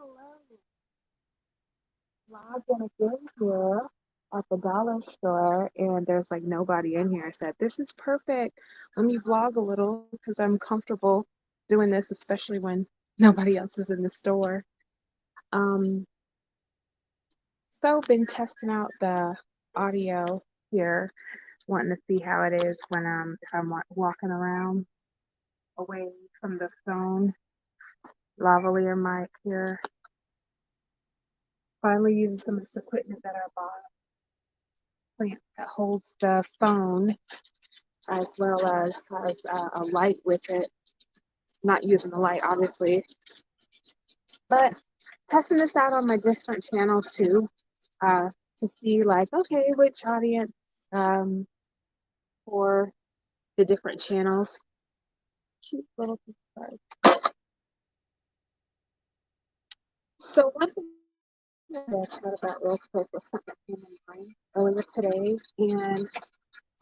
Hello, vlogging again here at the dollar store, and there's like nobody in here. I said, "This is perfect. Let me vlog a little because I'm comfortable doing this, especially when nobody else is in the store." Um, so been testing out the audio here, wanting to see how it is when if I'm walking around away from the phone. Lavalier mic here. Finally using some of this equipment that I bought. Plant that holds the phone as well as has a light with it. Not using the light, obviously, but testing this out on my different channels too, to see like, okay, which audience um, for the different channels. Cute little card. So one thing that I chat about real quick was something that came in mind earlier today, and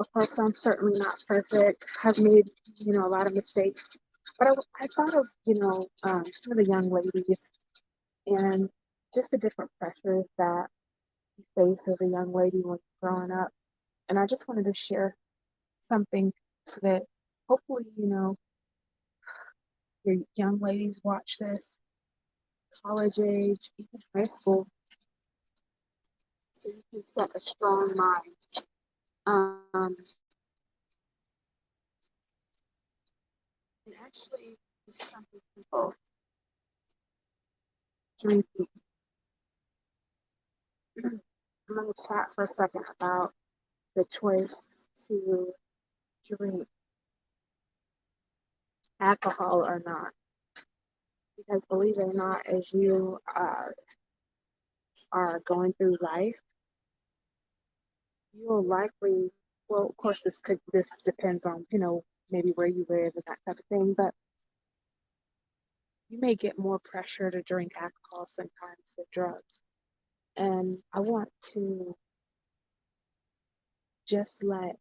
of course, I'm certainly not perfect. I've made, a lot of mistakes. But I thought of, some of the young ladies and just the different pressures that you face as a young lady when you're growing up. And I just wanted to share something that hopefully, your young ladies watch this, college age, even high school, so you can set a strong mind. Um, it actually is something simple. Drinking. I'm going to chat for a second about the choice to drink alcohol or not. Because believe it or not, as you are going through life, you will likely, well, of course, this depends on, maybe where you live and that type of thing, but you may get more pressure to drink alcohol sometimes than drugs. And I want to just let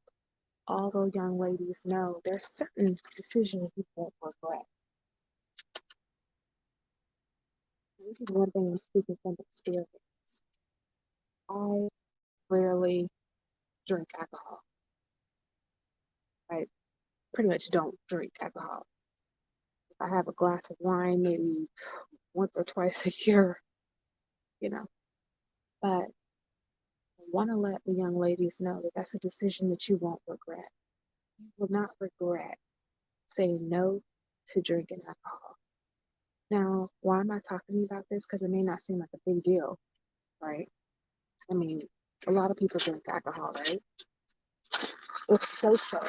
all those young ladies know there's certain decisions you won't regret. And this is one thing I'm speaking from experience. I rarely drink alcohol. I pretty much don't drink alcohol. If I have a glass of wine, maybe once or twice a year, you know. But I want to let the young ladies know that that's a decision that you won't regret. You will not regret saying no to drinking alcohol. Now, why am I talking to you about this? Because it may not seem like a big deal, right? I mean, a lot of people drink alcohol, right? It's social.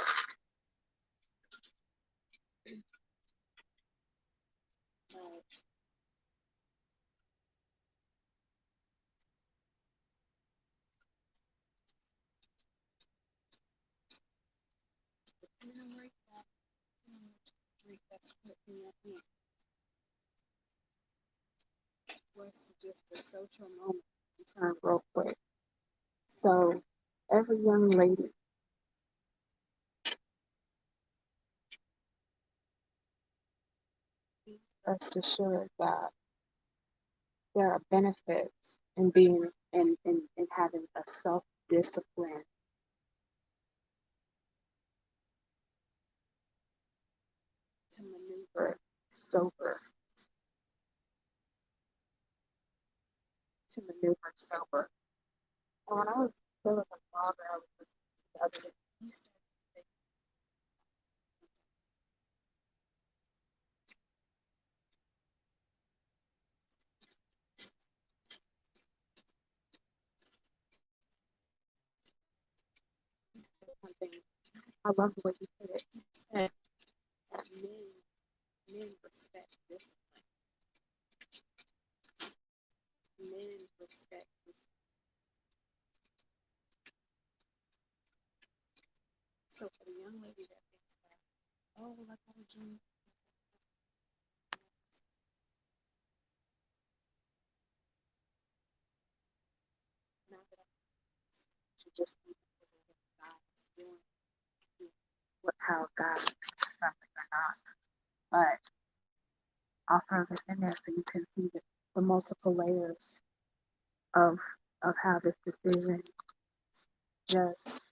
Was just a social moment in time real quick. So every young lady, rest assured that there are benefits in being in having a self-discipline to maneuver sober, to maneuver sober. And when I was still with a father, I was listening to the other day, he said something. I love the way he put it. He said that men respect discipline. Men respect discipline. So for the young lady that thinks that, oh, well, I gotta drink. Not that I should just be because of what God is doing, what how God or something or not. But I'll throw this in there so you can see that. the multiple layers of how this decision just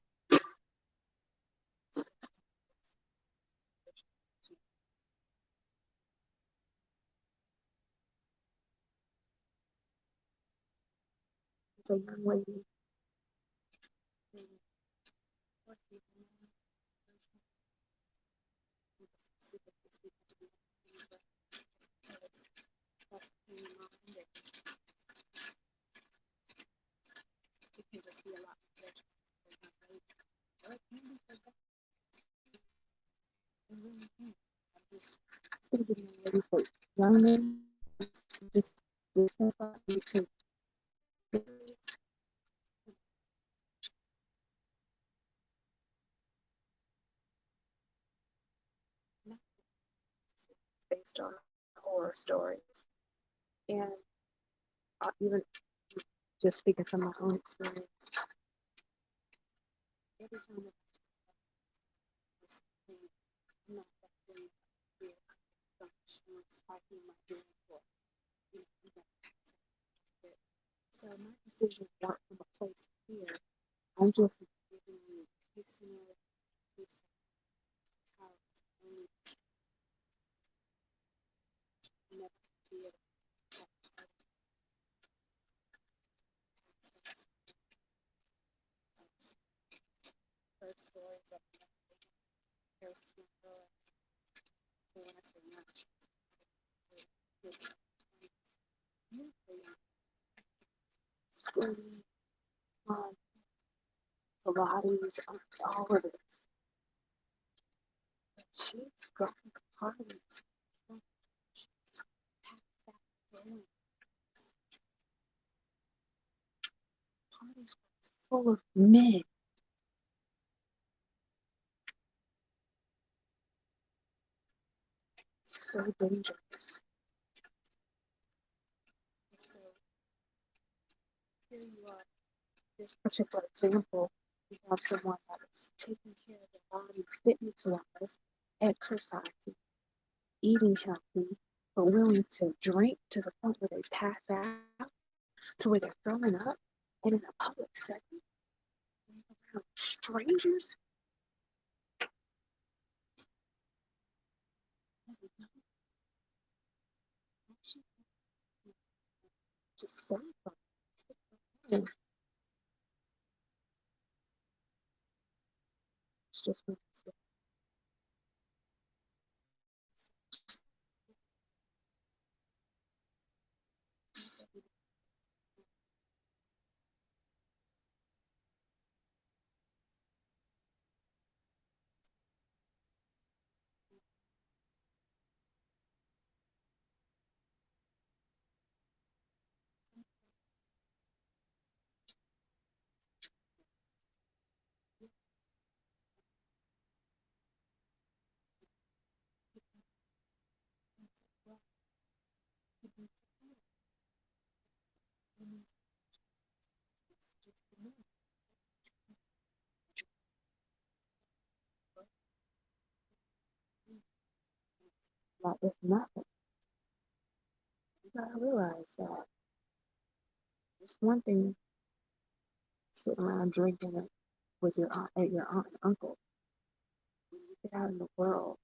the young lady it can just be a lot of I'm just speaking to ladies for young men. This stuff up to based on horror stories, and even just speaking from my own experience, every time I'm not that very clear so much I feel my doing for so my decisions weren't from a place here. I'm just giving you case scenario, case how it's only never be able to first stories of there's when I say much school, Pilates, all of it. She's going to parties. Parties full of men. So dangerous. So here you are, this particular example, you have someone that is taking care of their body, fitness wise, exercising, eating healthy, but willing to drink to the point where they pass out, to where they're throwing up, and in a public setting, around strangers. Just say something. It's just like it's nothing. You gotta realize that it's one thing sitting around drinking it with your aunt at your aunt and uncle. When you get out in the world,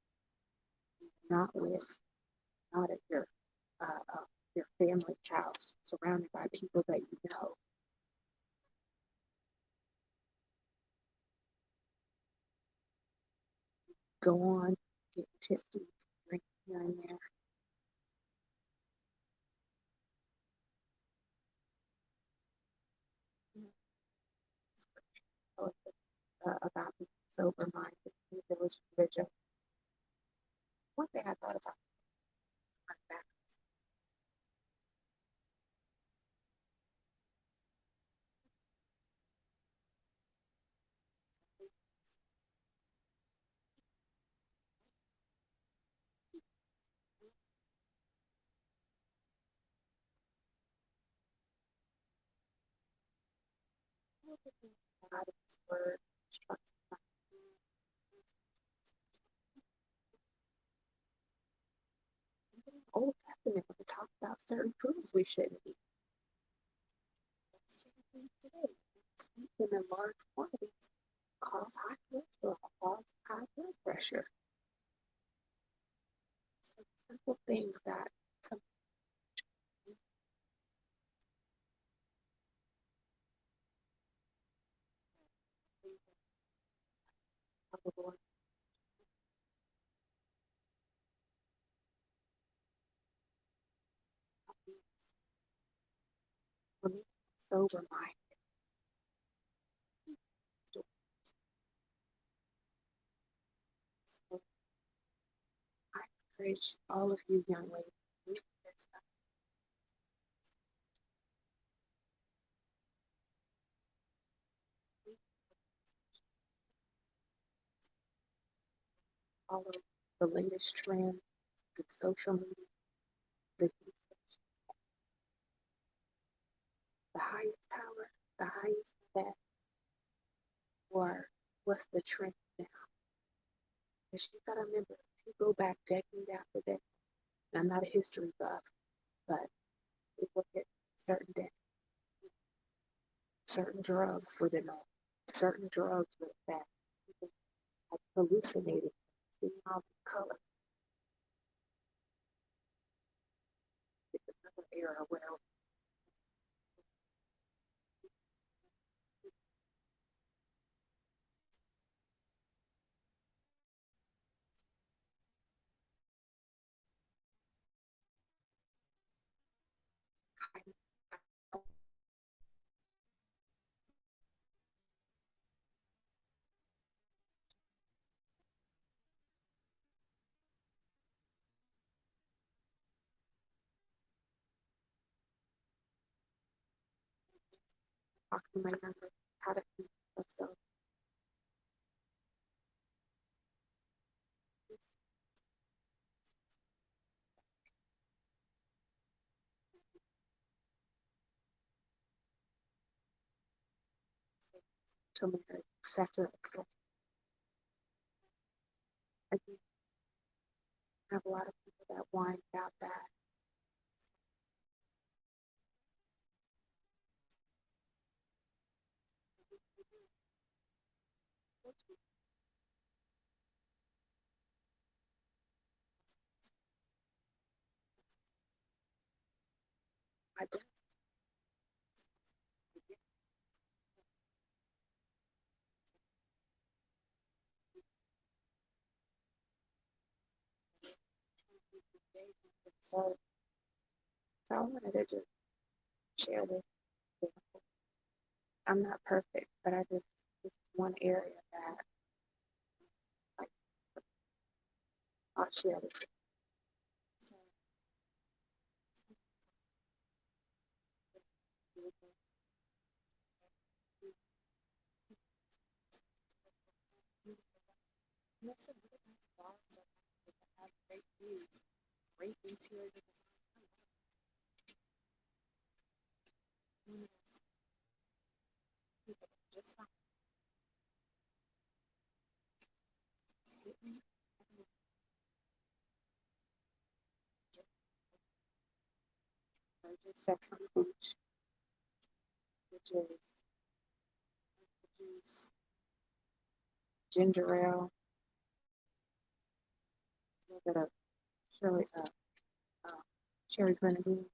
not with, not at your family house, surrounded by people that you know. Go on, get tipsy, drink here and there. So about being sober minded in the village of Bridget. One thing I thought about back God His word, Old Testament when it talks about certain foods we shouldn't eat. Certain things today, eat them in large quantities cause high cholesterol, cause high blood pressure. Some simple things that some things that the Lord for me sober mind. So I encourage all of you young ladies, read this stuff. Follow the latest trends with social media, the highest power, the highest best, or what's the trend now? Because you gotta remember, if you go back decade after decade, and I'm not a history buff, but we look at certain certain drugs were the norm. Certain drugs were bad. People had hallucinated, seeing all the color. It's another era where I talk to my younger how to keep myself to marry, etc. etc. I do have a lot of people that whine about that. I don't so so I wanted to just share this. I'm not perfect, but I just it's one area that like I'll share this. So most of the bars are have great views, great interior design. People just fine sitting and just sex on the beach, which is juice, ginger ale, a little bit of uh, cherry grenadine,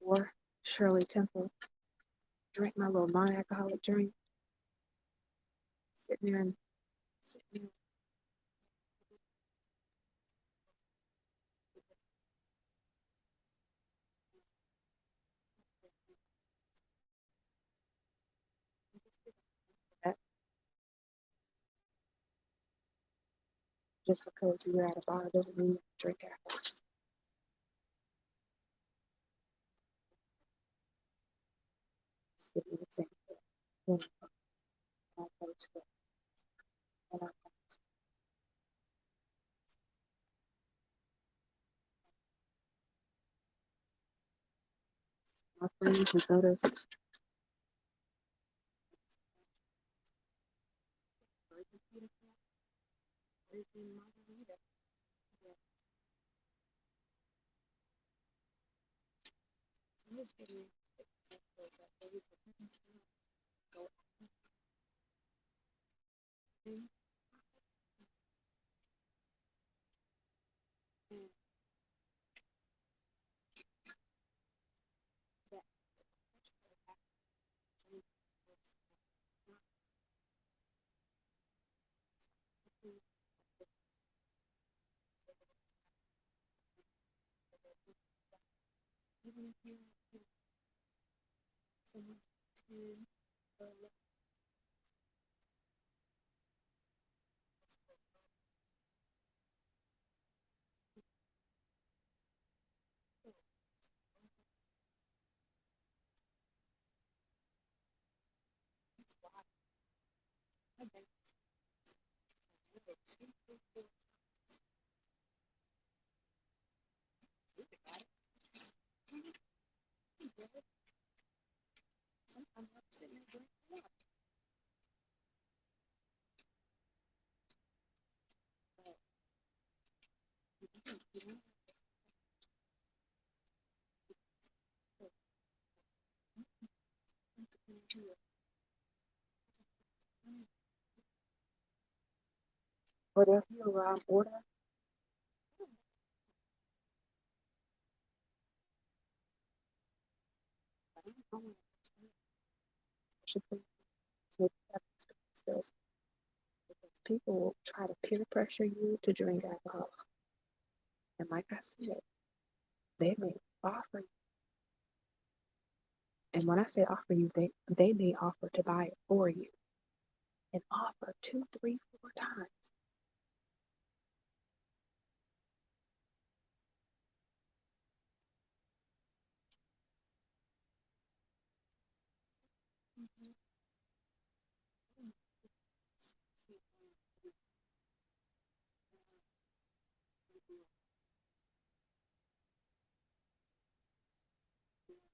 or Shirley Temple. Drink my little non-alcoholic drink, sitting there and sitting there. Just because you're at a bar doesn't mean you drink alcohol. Just give you an example. When I go to when I my friends who go to Margarita, But if you order, should be this because people will try to peer pressure you to drink alcohol. And like I said, they may offer you, and when I say offer you, they may offer to buy it for you and offer 2, 3, 4 times.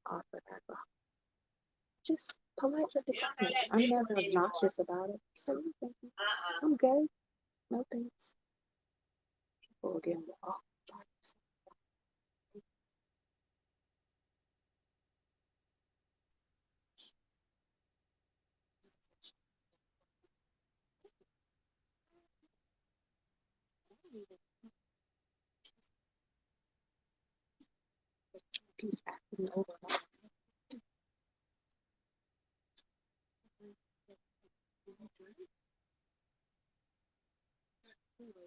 Offer alcohol. Just politely decline it. I'm never obnoxious about it. So no, thank you. I'm good. No thanks. People will get all keeps asking me over and over.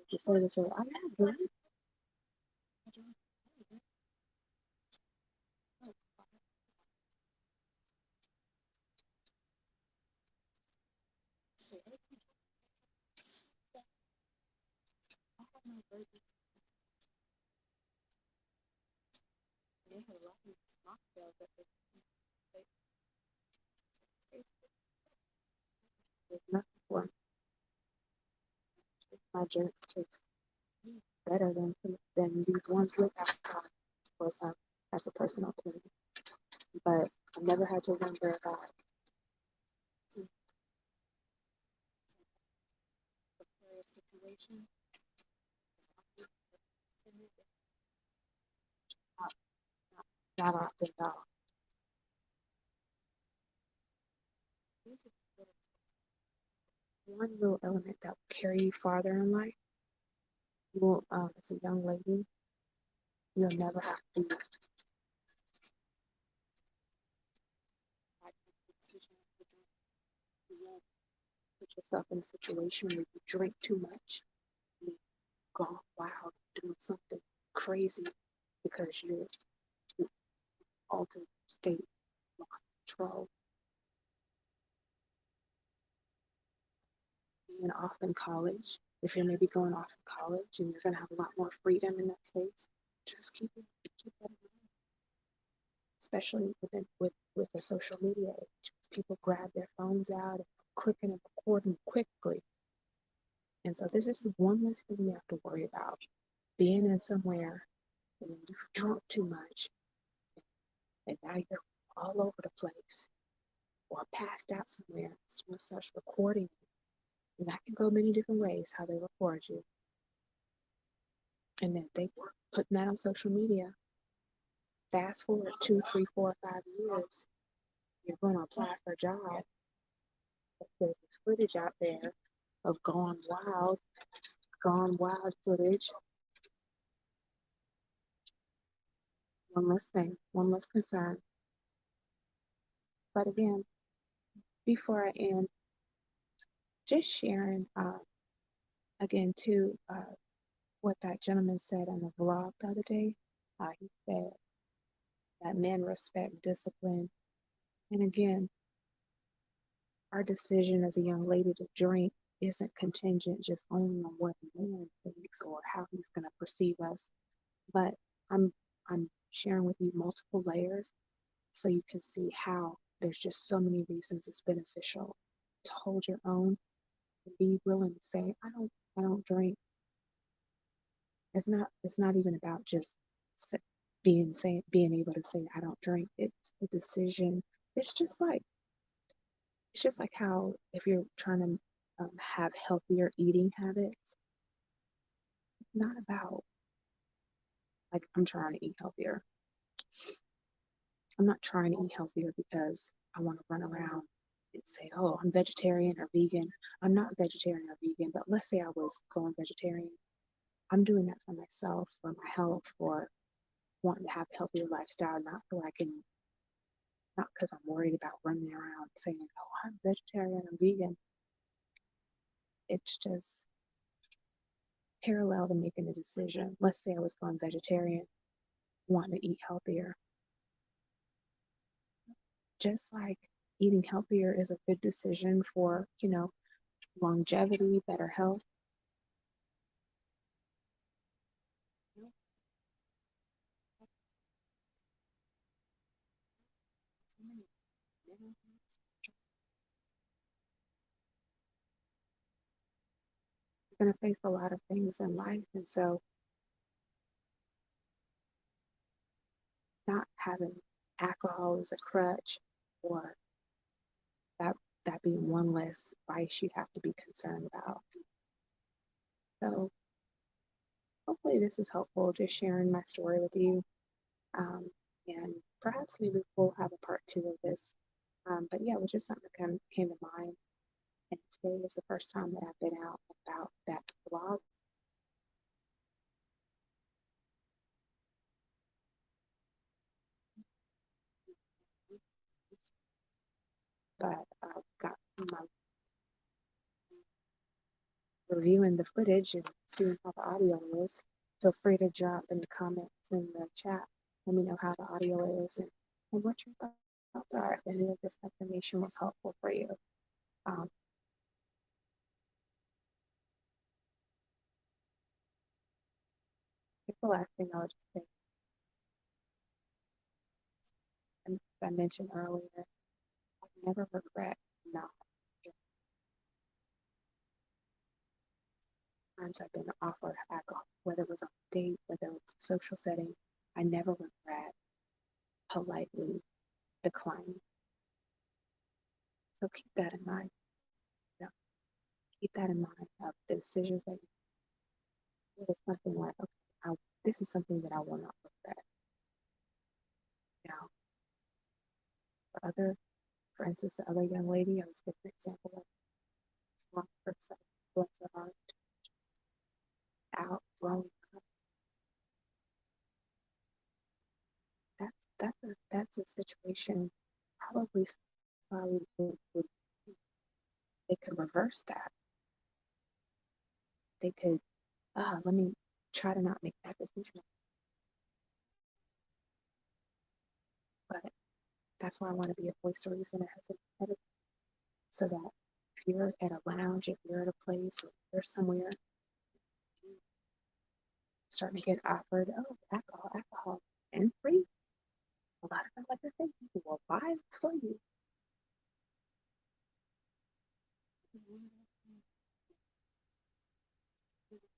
Just say this, I'm not drunk. There's nothing for my drink tastes better than these ones with alcohol. Of course, that's a personal opinion. But I've never had to wonder about some situation. Not often at all. One little element that will carry you farther in life. You will, as a young lady, you'll never have to put yourself in a situation where you drink too much, you go wild, doing something crazy because you're in altered state of control. Being off in college, if you're maybe going off in college and you're gonna have a lot more freedom in that space, just keep that in mind. Especially with the social media age. People grab their phones out and clicking and recording quickly. And so this is one less thing you have to worry about. Being in somewhere and you've drunk too much and now you're all over the place or passed out somewhere, someone starts recording you. And that can go many different ways how they record you. And then they were putting that on social media. fast forward 2, 3, 4, 5 years, you're going to apply for a job. There's this footage out there of gone wild footage. One less thing, one less concern. But again, before I end, just sharing again too what that gentleman said on the vlog the other day. He said that men respect discipline. And again, our decision as a young lady to drink isn't contingent just only on what a man thinks or how he's going to perceive us. But I'm sharing with you multiple layers so you can see how there's just so many reasons it's beneficial to hold your own and be willing to say, I don't drink. It's not even about just being able to say I don't drink. It's a decision. It's just like how if you're trying to have healthier eating habits, it's not about like I'm trying to eat healthier. I'm not trying to eat healthier because I want to run around and say, oh, I'm vegetarian or vegan. I'm not vegetarian or vegan, but let's say I was going vegetarian. I'm doing that for myself, for my health, for wanting to have a healthier lifestyle, not because I'm worried about running around saying, oh, I'm vegetarian or vegan. It's just parallel to making a decision. Let's say I was going vegetarian, wanting to eat healthier. Just like eating healthier is a good decision for, longevity, better health. You're going to face a lot of things in life. And so not having alcohol as a crutch or that being one less vice you have to be concerned about. So hopefully this is helpful, just sharing my story with you. And perhaps maybe we'll have a part 2 of this. But yeah, it was just something that kind of came to mind. And today is the first time that I've been out about that blog. But I've got my reviewing the footage and seeing how the audio is. Feel free to drop in the comments in the chat. Let me know how the audio is and what your thoughts are if any of this information was helpful for you. It's the last thing I would just say. And I mentioned earlier, I never regret not. Times I've been offered alcohol, whether it was a date, whether it was a social setting, I never regret politely declining. So keep that in mind. You know, keep that in mind of the decisions that you do. It's something like, okay, this is something that I will not regret. Now, for instance, the other young lady, I was giving an example of one person, bless her heart, out, growing up. That's a situation probably they could reverse that. They could, let me try to not make that decision. But that's why I want to be a voice of reason as a head, so that if you're at a lounge, if you're at a place, or you're somewhere, starting to get offered, oh, alcohol, and free. A lot of them, like I said, people will buy it for you.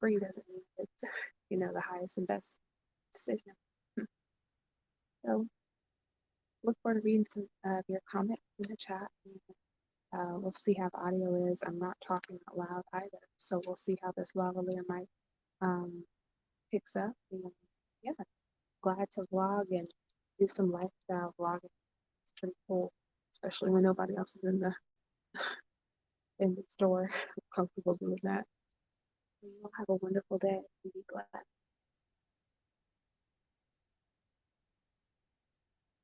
Free doesn't mean it's, the highest and best decision. So look forward to reading some of your comments in the chat. We'll see how the audio is. I'm not talking out loud either, so we'll see how this lavalier mic picks up. And yeah, glad to vlog and do some lifestyle vlogging. It's pretty cool, especially when nobody else is in the store. I'm comfortable doing that. You'll have a wonderful day and be glad.